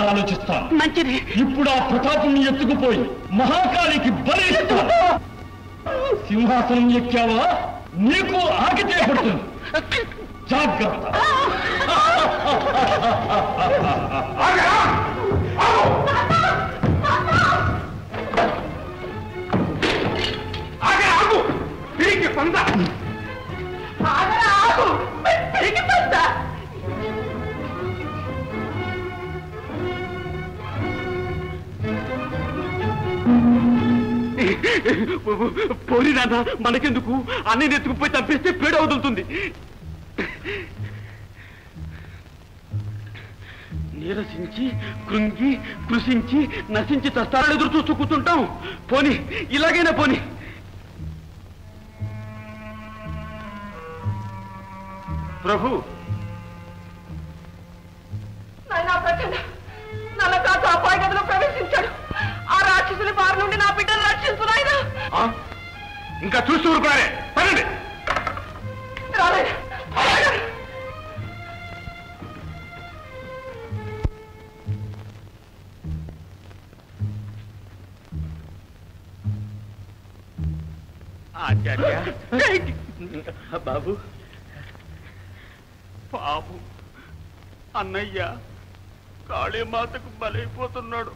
ఆలోచిస్తాను. మంచిది. ఇప్పుడు ఆ ప్రతాపుని ఎత్తుకుపోయి మహాకాళికి బలి ఇస్తాను. సింహాసనం ఎక్కావా నీకు ఆకితే పడుతుంది. జాగ్రత్త. పోనీ నాన్న, మనకెందుకు? అన్నయ్య ఎత్తుకుపోయి తప్పిస్తే పేడ వదులుతుంది. నీరసించి కృంగి కృషించి నశించి చస్తారని ఎదురు చూస్తూ కూర్చుంటాం. పోనీ ఇలాగైనా పోనీ. ప్రభు, నల్ల కాదు అపాయ గదిలో ప్రవేశించాడు. ఆ రాక్షసుని బారి నుండి నా బిడ్డను రక్షించు నాయనా. ఇంకా చూస్తూ ఊరుకున్నారే. పదండి. ఆచార్య బాబు, పాపు అన్నయ్య కాళీమాతకు బలైపోతున్నాడు.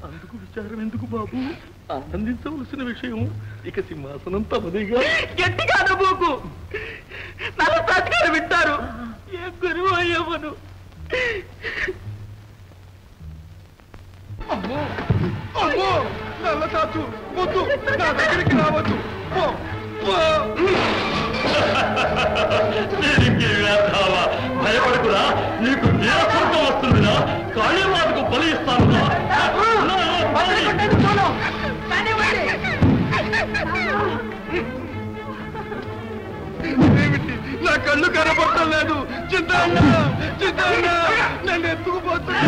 అందుకు విచారం ఎందుకు బాబు? ఆనందించవలసిన విషయం. ఇక సింహాసనం తమదిగా. గట్టిగా నవ్వుకు. నల్ల తాతగారు వింటారు. ఏ గురువు అయ్యవను. అమ్మో అమ్మో, నల్ల తాతు వద్దు, నా దగ్గరికి రావద్దు. భయపడకురా, నీకు వీరస్వర్గం వస్తుందిరా. కాళీమాతకు బలి ఇస్తాను. నా కళ్ళు కనపడటం లేదు. చిత్తాన్న చిత్తాన్న నన్ను ఎత్తుకుపోతున్నా.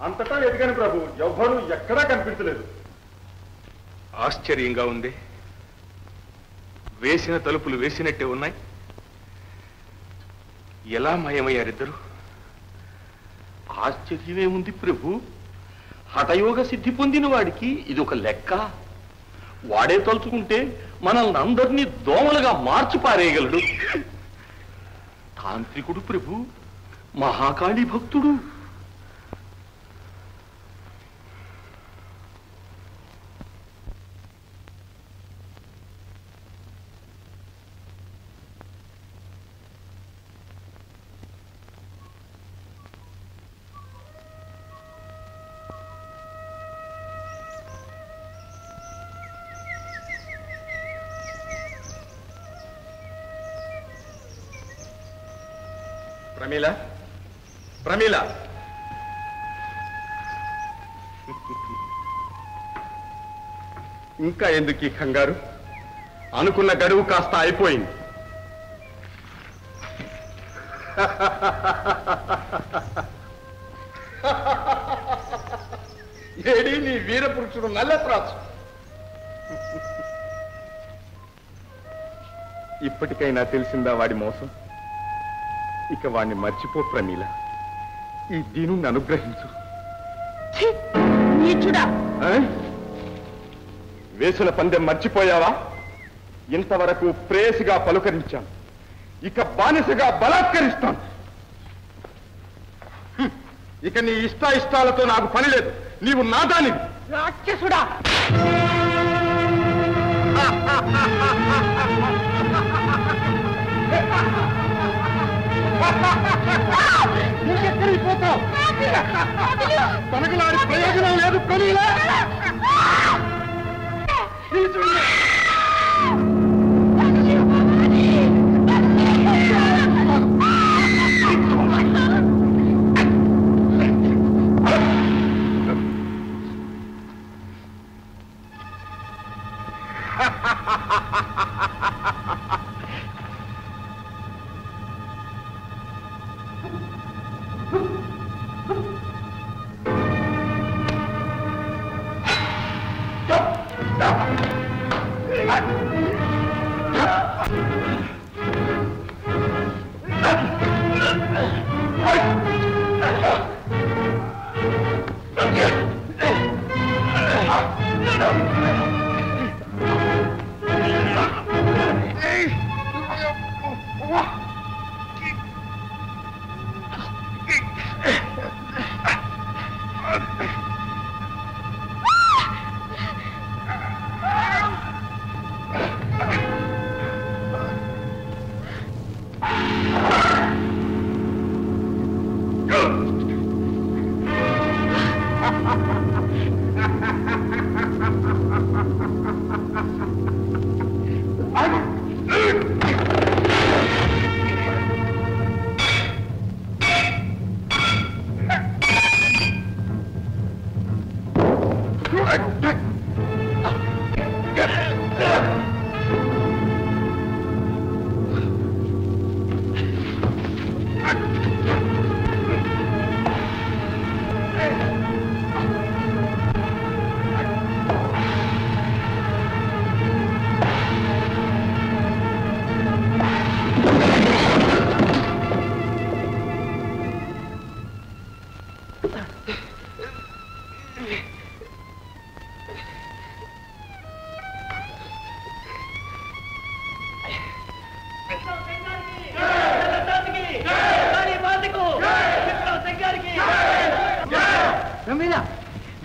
అంతటా ఎదిగాను ప్రభు, ఎవ్వరూ ఎక్కడా కనిపించలేదు. ఆశ్చర్యంగా ఉంది. వేసిన తలుపులు వేసినట్టే ఉన్నాయి. ఎలా మాయమయ్యారిద్దరు? ఆశ్చర్యమేముంది ప్రభు? హఠయోగ సిద్ధి పొందిన వాడికి ఇది ఒక లెక్క. వాడే తలుచుకుంటే మనల్ని అందరినీ దోమలుగా మార్చి పారేయగలడు. తాంత్రికుడు ప్రభు, మహాకాళి భక్తుడు. ప్రమీల, ప్రమీల, ఇంకా ఎందుకు ఈ కంగారు? అనుకున్న గడువు కాస్త అయిపోయింది. ఏడి నీ వీరపురుషుడు నల్లత్రాసు. ఇప్పటికైనా తెలిసిందా వాడి మోసం? ఇక వాణ్ణి మర్చిపో ప్రమీల. ఈ దీనుని అనుగ్రహించు. వేసుల పందెం మర్చిపోయావా? ఇంతవరకు ప్రేయసిగా పలుకరించాను, ఇక బానిసగా బలాత్కరిస్తాను. ఇక నీ ఇష్టాలతో నాకు పని లేదు. నీవు నాదానివి. రాక్షసుడా! నువ్వెక్కడికి పోతావు? తనకు నాడి ప్రయోజనం లేదు ప్రమీల.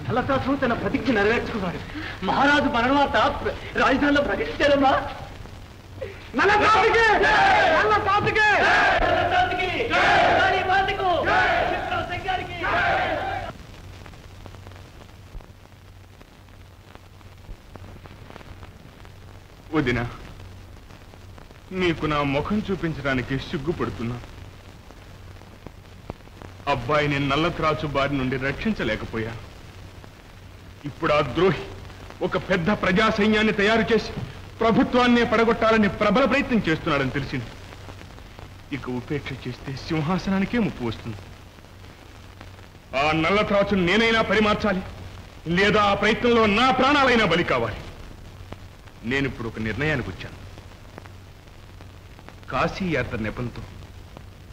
నల్లతాసు తన ప్రతిజ్ఞ నెరవేర్చుకున్నాడు. మహారాజు మరణవార్త రాజధానిలో ప్రకటించారమ్మా. వదినా, నీకు నా ముఖం చూపించడానికి సిగ్గుపడుతున్నా. అబ్బాయిని నల్లత్రాచు బారి నుండి రక్షించలేకపోయాను. ఇప్పుడు ఆ ద్రోహి ఒక పెద్ద ప్రజా సైన్యాన్ని తయారు చేసి ప్రభుత్వాన్నే పడగొట్టాలని ప్రబల ప్రయత్నం చేస్తున్నాడని తెలిసింది. ఇక ఉపేక్ష చేస్తే సింహాసనానికే ముప్పు వస్తుంది. ఆ నల్లత్రాచును నేనైనా పరిమార్చాలి, లేదా ఆ ప్రయత్నంలో నా ప్రాణాలైనా బలి కావాలి. నేను ఇప్పుడు ఒక నిర్ణయానికి వచ్చాను. కాశీ యాత్ర నెపంతో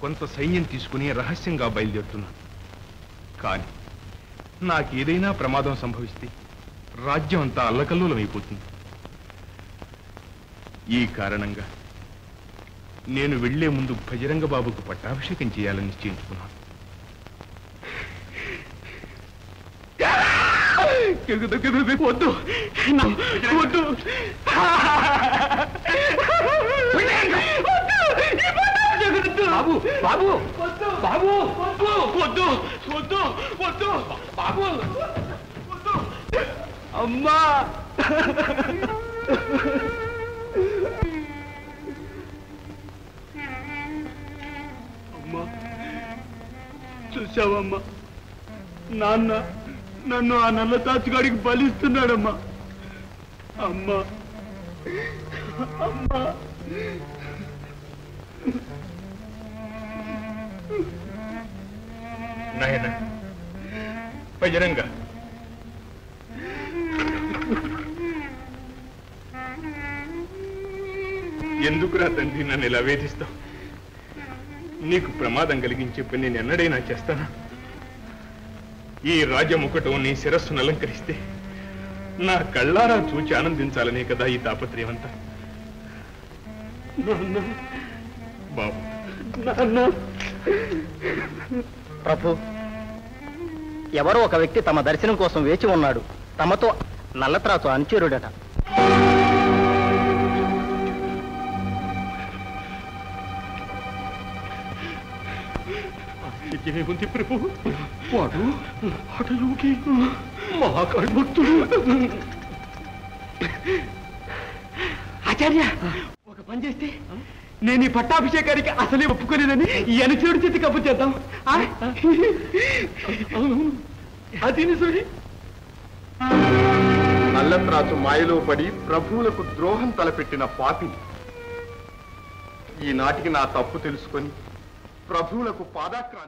కొంత సైన్యం తీసుకుని రహస్యంగా బయలుదేరుతున్నాను. కానీ నాకేదైనా ప్రమాదం సంభవిస్తే రాజ్యం అంతా అల్లకల్లోలమైపోతుంది. ఈ కారణంగా నేను వెళ్లే ముందు బజరంగ బాబుకు పట్టాభిషేకం చేయాలని నిశ్చయించుకున్నాను. వద్దు వద్దు బాబు బాబు బాబు వద్దు వద్దు వద్దు బాబు వద్దు. అమ్మా అమ్మా, చూసావమ్మా, నాన్న నన్ను ఆ నల్ల తాచుగాడికి బలిస్తున్నాడమ్మా. అమ్మా అమ్మా నాయన బజరంగ, ఎందుకురా తండ్రి నన్ను ఇలా వేధిస్తావు? నీకు ప్రమాదం కలిగించే పని నేను ఎన్నడైనా చేస్తానా? ఈ రాజముకటం నీ శిరస్సును అలంకరిస్తే నా కళ్ళారా చూచి ఆనందించాలనే కదా ఈ తాపత్రయం అంతా. బాబు, ప్రభు, ఎవరో ఒక వ్యక్తి తమ దర్శనం కోసం వేచి ఉన్నాడు. తమతో నల్లత్రాసు అనుచరుడట. ఏముంది ప్రభు, వాడు హఠయోగి మహాకాళభక్తుడు. ఆచార్య, ఒక పని చేస్తే నేను ఈ పట్టాభిషేకానికి అసలే ఒప్పుకోలేదని ఈ అనుచరుడి చేతి కప్పు చేద్దాం. అవును, అది నిజమే. నల్లత్రాచు మాయలో పడి ప్రభువులకు ద్రోహం తలపెట్టిన పాపిని. ఈనాటికి నా తప్పు తెలుసుకొని ప్రభువులకు పాదాక్రాంతి